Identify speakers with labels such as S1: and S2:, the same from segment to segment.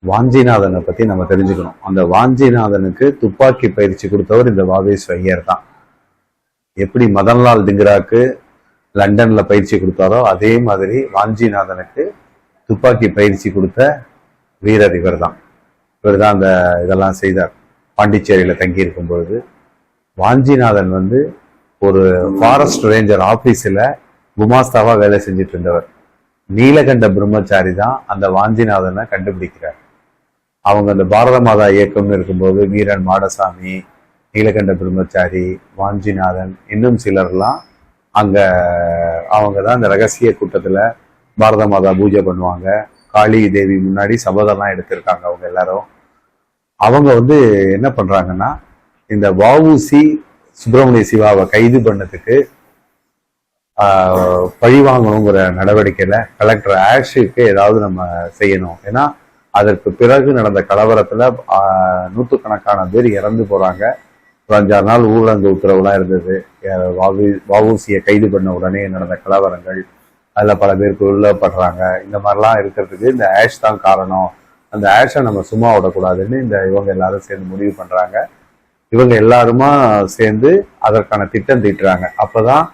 S1: வாஞ்சிநாதனை பத்தி நம்ம தெரிஞ்சுக்கணும். அந்த வாஞ்சிநாதனுக்கு துப்பாக்கி பயிற்சி கொடுத்தவர் இந்த வாவேஸ் ஐயர் தான். எப்படி மதன்லால் திங்ராக்கு லண்டன்ல பயிற்சி கொடுத்தாரோ அதே மாதிரி வாஞ்சிநாதனுக்கு துப்பாக்கி பயிற்சி கொடுத்த வீரர் இவர் தான். இவர் தான் அந்த இதெல்லாம் செய்தார். பாண்டிச்சேரியில தங்கி இருக்கும் பொழுது வாஞ்சிநாதன் ஒரு ஃபாரஸ்ட் ரேஞ்சர் ஆபீஸ்ல குமாஸ்தாவா வேலை செஞ்சுட்டு இருந்தவர். நீலகண்ட பிரம்மச்சாரி தான் அந்த வாஞ்சிநாதனை கண்டுபிடிக்கிறார். அவங்க அந்த பாரத மாதா இயக்கம்னு இருக்கும்போது வீரன் மாடசாமி, நீலகண்ட பிரம்மச்சாரி, வாஞ்சிநாதன் இன்னும் சிலர்லாம் அவங்க தான் இந்த ரகசிய கூட்டத்துல பாரத மாதா பூஜை பண்ணுவாங்க. காளி தேவி முன்னாடி சபதம்லாம் எடுத்திருக்காங்க அவங்க எல்லாரும். அவங்க என்ன பண்றாங்கன்னா, இந்த வஉசி சுப்பிரமணிய சிவாவை கைது பண்ணதுக்கு பழி வாங்கணுங்கிற நடவடிக்கையில கலெக்டர் ஆஷுக்கு ஏதாவது நம்ம செய்யணும். ஏன்னா அதற்கு பிறகு நடந்த கலவரத்துல நூற்றுக்கணக்கான பேர் இறந்து போறாங்க. ஒரு 5-6 நாள் ஊரடங்கு உத்தரவுலாம் இருந்தது. வஉசியை கைது பண்ண உடனே நடந்த கலவரங்கள், அதுல பல பேர் கொல்லப்படுறாங்க. இந்த மாதிரிலாம் இருக்கிறதுக்கு இந்த ஆஷ் தான் காரணம். அந்த ஆஷை நம்ம சும்மா விடக்கூடாதுன்னு இவங்க எல்லாரும் சேர்ந்து முடிவு பண்றாங்க. இவங்க எல்லாருமா சேர்ந்து அதற்கான திட்டம் தீட்டுறாங்க. அப்பதான்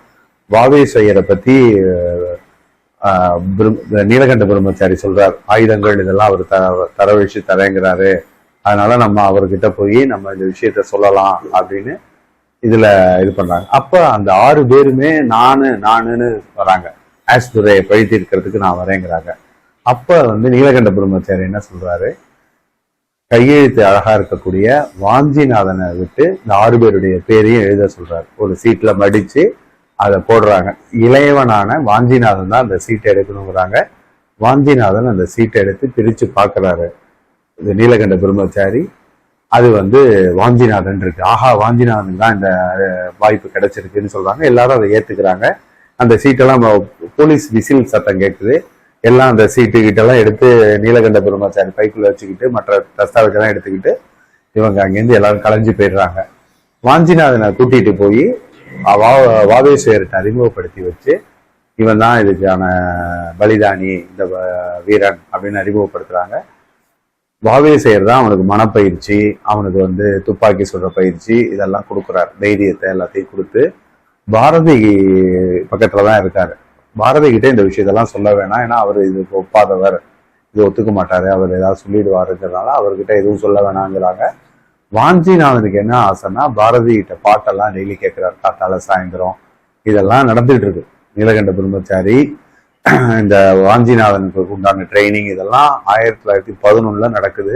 S1: வாவேஸ் ஐயரை பத்தி நீலகண்ட பிரம்மச்சாரி சொல்றார், ஆயுதங்கள் இதெல்லாம் அவர் தரவழிச்சு தரேங்கிறாரு, அதனால நம்ம அவர்கிட்ட போய் நம்ம இந்த விஷயத்த சொல்லலாம் அப்படின்னு இதுல இது பண்றாங்க. அப்ப அந்த 6 பேருமே நானுன்னு வராங்க. ஆஷ் துரையை பழி தீர்க்கிறதுக்கு நான் வரேங்கிறாங்க. அப்ப நீலகண்ட பிரம்மச்சாரி என்ன சொல்றாரு, கையெழுத்து அழகா இருக்கக்கூடிய வாஞ்சிநாதனை விட்டு இந்த 6 பேருடைய பேரையும் எழுத சொல்றாரு. ஒரு சீட்ல மடிச்சு அதை போடுறாங்க. இளையவனான வாஞ்சிநாதன் தான் அந்த சீட்டை எடுக்கணுங்கிறாங்க. வாஞ்சிநாதன் அந்த சீட்டை எடுத்து பிரிச்சு பாக்குறாரு. இது நீலகண்ட பிரம்மச்சாரி, அது வாஞ்சிநாதன் இருக்கு. ஆஹா, வாஞ்சிநாதன் தான் இந்த வாய்ப்பு கிடைச்சிருக்குன்னு சொல்றாங்க. எல்லாரும் அதை ஏத்துக்கிறாங்க. அந்த சீட்டெல்லாம் போலீஸ் விசில் சத்தம் கேட்குது. எல்லாம் அந்த சீட்டு கிட்டெல்லாம் எடுத்து நீலகண்ட பிரம்மச்சாரி பைக்குள்ள வச்சுக்கிட்டு மற்ற தஸ்தாவேஜெல்லாம் எடுத்துக்கிட்டு இவங்க அங்கேருந்து எல்லாரும் கலைஞ்சு போயிடுறாங்க. வாஞ்சிநாதனை கூட்டிட்டு போய் வாவேஸ்வரத்தை அறிமுகப்படுத்தி வச்சு, இவன் தான் இதுக்கான பலிதானி, இந்த வீரன் அப்படின்னு அறிமுகப்படுத்துறாங்க. வாவேசையர் தான் அவனுக்கு மனப்பயிற்சி, அவனுக்கு துப்பாக்கி சுடுற பயிற்சி இதெல்லாம் கொடுக்குறாரு. தைரியத்தை எல்லாத்தையும் கொடுத்து பாரதி பக்கத்துலதான் இருக்காரு. பாரதி கிட்ட இந்த விஷயத்தெல்லாம் சொல்ல வேணாம், ஏன்னா அவர் இதுக்கு ஒப்பாதவர், இது ஒத்துக்க மாட்டாரு, அவர் ஏதாவது சொல்லிடுவாருங்கிறதுனால அவர்கிட்ட எதுவும் சொல்ல வேணாங்கிறாங்க. வாஞ்சிநாதனுக்கு என்ன ஆசைன்னா, பாரதி கிட்ட பாட்டெல்லாம் டெய்லி கேட்கிறார், காத்தால சாயந்தரம். இதெல்லாம் நடந்துட்டு இருக்கு. நீலகண்ட பிரம்மச்சாரி இந்த வாஞ்சிநாதனுக்கு உண்டான ட்ரைனிங் இதெல்லாம் 1911 நடக்குது.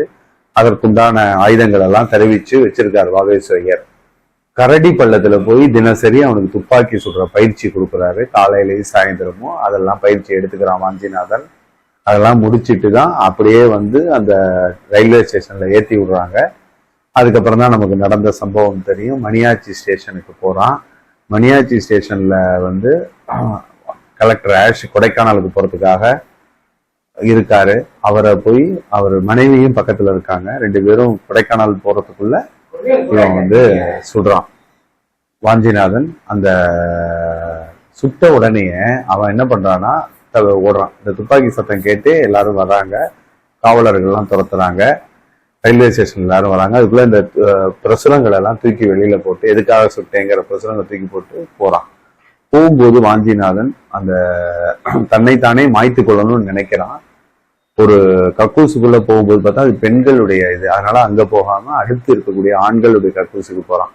S1: அதற்குண்டான ஆயுதங்கள் எல்லாம் தெரிவிச்சு வச்சிருக்காரு வாவேஸ்வரர். கரடி பள்ளத்துல போய் தினசரி அவனுக்கு துப்பாக்கி சுடுற பயிற்சி கொடுக்குறாரு. காலையிலேயும் சாயந்தரமும் அதெல்லாம் பயிற்சி எடுத்துக்கிறான் வாஞ்சிநாதன். அதெல்லாம் முடிச்சுட்டு தான் அப்படியே அந்த ரயில்வே ஸ்டேஷன்ல ஏற்றி விடுறாங்க. அதுக்கப்புறம் தான் நமக்கு நடந்த சம்பவம் தெரியும். மணியாச்சி ஸ்டேஷனுக்கு போறான். மணியாச்சி ஸ்டேஷன்ல கலெக்டர் ஆஷ் கொடைக்கானலுக்கு போறதுக்காக இருக்காரு. அவரை போய் அவர் மனைவியும் பக்கத்துல இருக்காங்க. 2 பேரும் கொடைக்கானல் போறதுக்குள்ள இவன் சுடுறான். வாஞ்சிநாதன் அந்த சுட்ட உடனே அவன் என்ன பண்றான்னா ஓடுறான். இந்த துப்பாக்கி சத்தம் கேட்டு எல்லாரும் வர்றாங்க. காவலர்கள்லாம் துரத்துறாங்க. ரயில்வே ஸ்டேஷன் எல்லாரும் வராங்க. அதுக்குள்ள இந்த பிரசுரங்கள் எல்லாம் தூக்கி வெளியில போட்டு, எதுக்காக சுட்டேங்கிற பிரசுரங்களை தூக்கி போட்டு போறான். போகும்போது வாஞ்சிநாதன் அந்த தன்னைத்தானே மாய்த்து கொள்ளணும்னு நினைக்கிறான். ஒரு கக்கூசுக்குள்ள போகும்போது பார்த்தா அது பெண்களுடைய இது, அதனால அங்க போகாம அடுத்து இருக்கக்கூடிய ஆண்களுடைய கக்கூசுக்கு போறான்.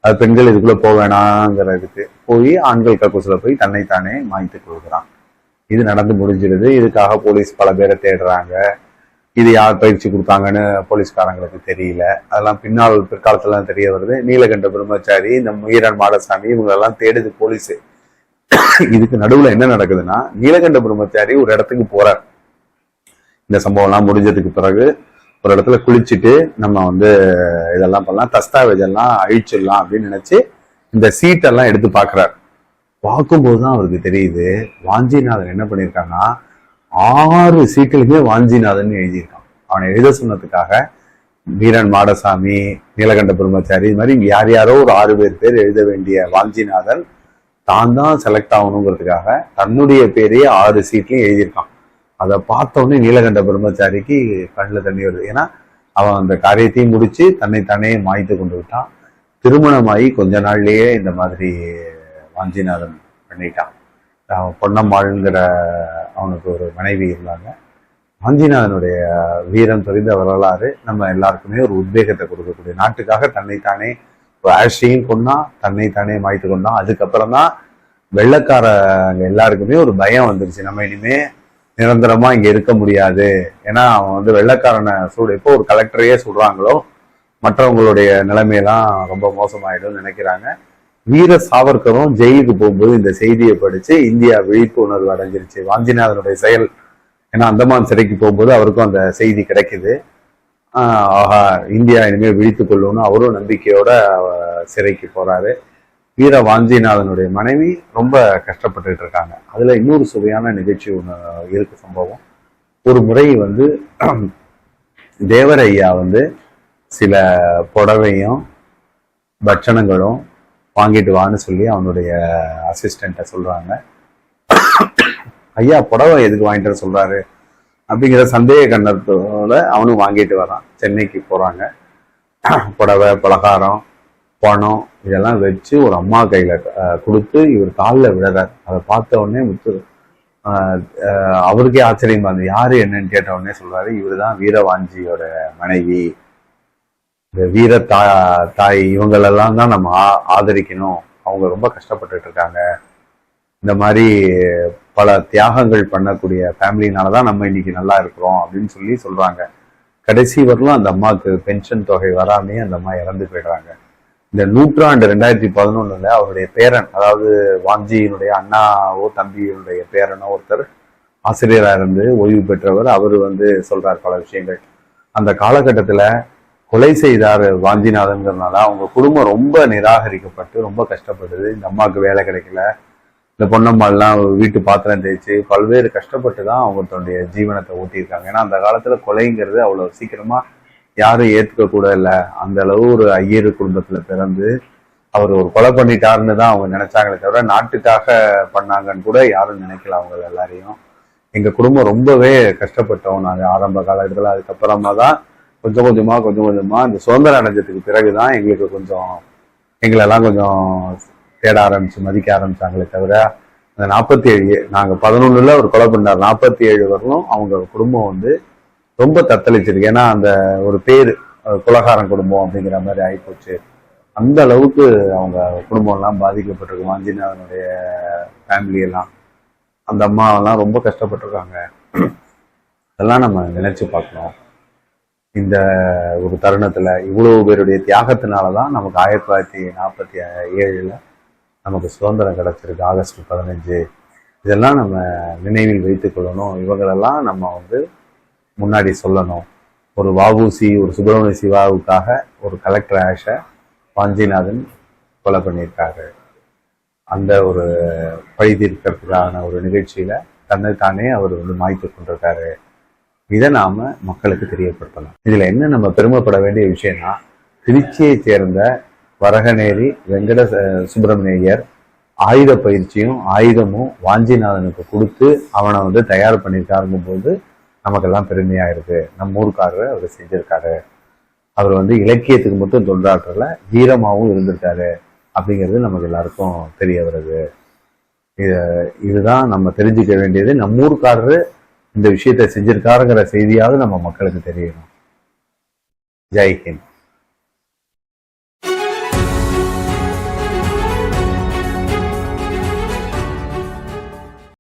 S1: அது பெண்கள் இதுக்குள்ள போக வேணாங்கிறதுக்கு போய் ஆண்கள் கக்கூசுல போய் தன்னைத்தானே மாய்த்து கொள்கிறான். இது நடந்து முடிஞ்சிருது. இதுக்காக போலீஸ் பல பேரை தேடுறாங்க. இது யார் பயிற்சி கொடுத்தாங்கன்னு போலீஸ்காரங்களுக்கு தெரியல. அதெல்லாம் பிற்காலத்துல தெரிய வருது. நீலகண்ட பிரம்மச்சாரி, இந்த வீரன் மாடசாமி இவங்களெல்லாம் தேடுது போலீஸ். இதுக்கு நடுவுல என்ன நடக்குதுன்னா, நீலகண்ட பிரம்மச்சாரி ஒரு இடத்துக்கு போறார். இந்த சம்பவம் எல்லாம் முடிஞ்சதுக்கு பிறகு ஒரு இடத்துல குளிச்சுட்டு நம்ம இதெல்லாம் பண்ணலாம், தஸ்தாவேஜ் எல்லாம் அழிச்சிடலாம் அப்படின்னு நினைச்சு இந்த சீட்டெல்லாம் எடுத்து பாக்குறாரு. பார்க்கும்போதுதான் அவருக்கு தெரியுது, வாஞ்சிநாதன் என்ன பண்ணியிருக்காங்கன்னா 6 சீட்டுலுமே வாஞ்சிநாதன் எழுதியிருக்கான். அவனை எழுத சொன்னதுக்காக வீரன் மாடசாமி, நீலகண்ட பிரம்மச்சாரி, இது மாதிரி யார் யாரோ ஒரு 6 பேர் எழுத வேண்டிய வாஞ்சிநாதன் தான் செலக்ட் ஆகணுங்கிறதுக்காக தன்னுடைய பேரையே 6 சீட்லையும் எழுதியிருக்கான். அதை பார்த்த உடனே நீலகண்ட பிரம்மச்சாரிக்கு கண்ணில் தண்ணி வருது. ஏன்னா அவன் அந்த காரியத்தையும் முடிச்சு தன்னைத்தானே மாய்த்து கொண்டு விட்டான். திருமணமாகி கொஞ்ச நாள்லயே இந்த மாதிரி வாஞ்சிநாதன் பண்ணிட்டான். அவன் பொன்னம்மாள்ங்கிற அவனுக்கு ஒரு மனைவி இருந்தாங்க. வாஞ்சிநாதனுடைய வீரம் தெரிந்த வரலாறு நம்ம எல்லாருக்குமே ஒரு உத்வேகத்தை கொடுக்கக்கூடிய, நாட்டுக்காக தன்னைத்தானே ஆஷையும் கொண்டா தன்னைத்தானே மாய்த்து கொண்டான். அதுக்கப்புறம் தான் வெள்ளைக்காரங்க எல்லாருக்குமே ஒரு பயம் வந்துருச்சு, நம்ம இனிமே நிரந்தரமா இங்க இருக்க முடியாது. ஏன்னா அவன் வந்து வெள்ளைக்காரனை எப்போ ஒரு கலெக்டரையே சொல்றாங்களோ மற்றவங்களுடைய நிலைமையெல்லாம் ரொம்ப மோசமாயிடும் நினைக்கிறாங்க. வீர சாவர்கரும் ஜெயிலுக்கு போகும்போது இந்த செய்தியை படிச்சு இந்தியா விழிப்புணர்வு அடைஞ்சிருச்சு. வாஞ்சிநாதனுடைய செயல், ஏன்னா அந்தமான் சிறைக்கு போகும்போது அவருக்கும் அந்த செய்தி கிடைக்குது. ஆஹா, இந்தியா இனிமேல் விழித்து கொள்ளும்னு அவரும் நம்பிக்கையோட சிறைக்கு போறாரு. வீர வாஞ்சிநாதனுடைய மனைவி ரொம்ப கஷ்டப்பட்டுட்டு இருக்காங்க. அதுல இன்னொரு சுவையான நிகழ்ச்சி ஒண்ணு இருக்கு, சம்பவம். ஒரு முறை வந்து தேவரையா வந்து சில புடவையும் பட்சணங்களும் வாங்கிட்டு வான்னு சொல்லி அவனுடைய அசிஸ்டண்ட்டை சொல்றாங்க. ஐயா புடவை எதுக்கு வாங்கிட்டு சொல்றாரு அப்படிங்கிற சந்தேக கண்ணத்தோட அவனும் வாங்கிட்டு வரான். சென்னைக்கு போறாங்க. புடவை, பலகாரம், பணம் இதெல்லாம் வச்சு ஒரு அம்மா கையில கொடுத்து இவர் காலில் விடுறார். அதை பார்த்த உடனே அவருக்கே ஆச்சரியமா இருந்தது. யாரு என்னன்னு கேட்ட உடனே சொல்றாரு, இவரு தான் வீரவாஞ்சியோட மனைவி, இந்த வீர தாய் இவங்களெல்லாம் தான் நம்ம ஆதரிக்கணும். அவங்க ரொம்ப கஷ்டப்பட்டுட்டு இருக்காங்க. இந்த மாதிரி பல தியாகங்கள் பண்ணக்கூடிய ஃபேமிலினாலதான் நம்ம இன்னைக்கு நல்லா இருக்கிறோம் அப்படின்னு சொல்லி சொல்றாங்க. கடைசி வரலும் அந்த அம்மாவுக்கு பென்ஷன் தொகை வராமே அந்த அம்மா இறந்து போயிடுறாங்க. இந்த நூற்றாண்டு 2011 அவருடைய பேரன், அதாவது வாஞ்சியினுடைய அண்ணாவோ தம்பியினுடைய பேரனோ ஒருத்தர் ஆசிரியராக இருந்து ஓய்வு பெற்றவர், அவர் வந்து சொல்றார் பல விஷயங்கள். அந்த காலகட்டத்துல கொலை செய்தார் வாஞ்சிநாதன்கிறதுனால அவங்க குடும்பம் ரொம்ப நிராகரிக்கப்பட்டு ரொம்ப கஷ்டப்படுது. இந்த அம்மாவுக்கு வேலை கிடைக்கல, இந்த பொன்னம்மாலாம் வீட்டு பாத்திரம் தேய்ச்சி பல்வேறு கஷ்டப்பட்டு தான் அவங்க தன்னுடைய ஜீவனத்தை ஊட்டியிருக்காங்க. ஏன்னா அந்த காலத்துல கொலைங்கிறது அவ்வளவு சீக்கிரமா யாரும் ஏத்துக்க கூட இல்லை. அந்த அளவு ஒரு ஐயர் குடும்பத்துல பிறந்து அவர் ஒரு கொலை பண்ணிட்டாருன்னு தான் அவங்க நினைச்சாங்களே தவிர நாட்டுக்காக பண்ணாங்கன்னு கூட யாரும் நினைக்கல அவங்க எல்லாரையும். எங்க குடும்பம் ரொம்பவே கஷ்டப்பட்டோம் நாங்க ஆரம்ப காலத்துல. அதுக்கப்புறமா தான் கொஞ்சம் கொஞ்சமா இந்த சுதந்திரம் அடைஞ்சதுக்கு பிறகுதான் எங்களுக்கு கொஞ்சம் எங்களெல்லாம் கொஞ்சம் தேட ஆரம்பிச்சு மதிக்க ஆரம்பிச்சாங்களே தவிர அந்த 47 நாங்க 11 ஒரு கொலை பண்ணார், 47 வரலும் அவங்க குடும்பம் வந்து ரொம்ப தத்தளிச்சிருக்கு. ஏன்னா அந்த ஒரு பேரு குலகாரன் குடும்பம் அப்படிங்கிற மாதிரி ஆயிப்போச்சு. அந்த அளவுக்கு அவங்க குடும்பம் எல்லாம் பாதிக்கப்பட்டிருக்கு. வாஞ்சிநாதனுடைய ஃபேமிலி எல்லாம், அந்த அம்மாவெல்லாம் ரொம்ப கஷ்டப்பட்டிருக்காங்க. அதெல்லாம் நம்ம நினைச்சு பார்க்கணும். இந்த ஒரு தருணத்துல இவ்வளவு பேருடைய தியாகத்தினாலதான் நமக்கு 1947 நமக்கு சுதந்திரம் கிடைச்சிருக்கு. ஆகஸ்ட் 15 இதெல்லாம் நம்ம நினைவில் வைத்துக் கொள்ளணும். இவங்களெல்லாம் நம்ம வந்து முன்னாடி சொல்லணும். ஒரு வஉசி, ஒரு சுப்பிரமணிய சிவாவுக்காக ஒரு கலெக்டர் ஆஷை வாஞ்சிநாதன் கொலை பண்ணியிருக்காரு. அந்த ஒரு பழி தீர்க்கிறதுக்கான ஒரு நிகழ்ச்சியில தன்னைத்தானே அவர் வந்து மாய்த்து கொண்டிருக்காரு. இதை நாம மக்களுக்கு தெரியப்படுத்தலாம். இதுல என்ன நம்ம பெருமைப்பட வேண்டிய விஷயம்னா, திருச்சியை சேர்ந்த வரகநேரி வெங்கட சுப்பிரமணியர் ஆயுத பயிற்சியும் ஆயுதமும் வாஞ்சிநாதனுக்கு கொடுத்து அவனை வந்து தயார் பண்ணியிருக்காருங்கும் போது நமக்கெல்லாம் பெருமையா இருக்கு. நம்ம ஊருக்காரர் அவர் செஞ்சிருக்காரு. அவர் வந்து இலக்கியத்துக்கு மட்டும் தொண்டாற்றல, வீரமாகவும் இருந்திருக்காரு அப்படிங்கிறது நமக்கு எல்லாருக்கும் தெரிய வருது. இதுதான் நம்ம தெரிஞ்சுக்க வேண்டியது. நம்ம ஊருக்காரரு இந்த விஷயத்தை செஞ்சிருக்காருங்கிற செய்தியாவது நம்ம மக்களுக்கு தெரியணும். ஜெய் ஹிந்த்.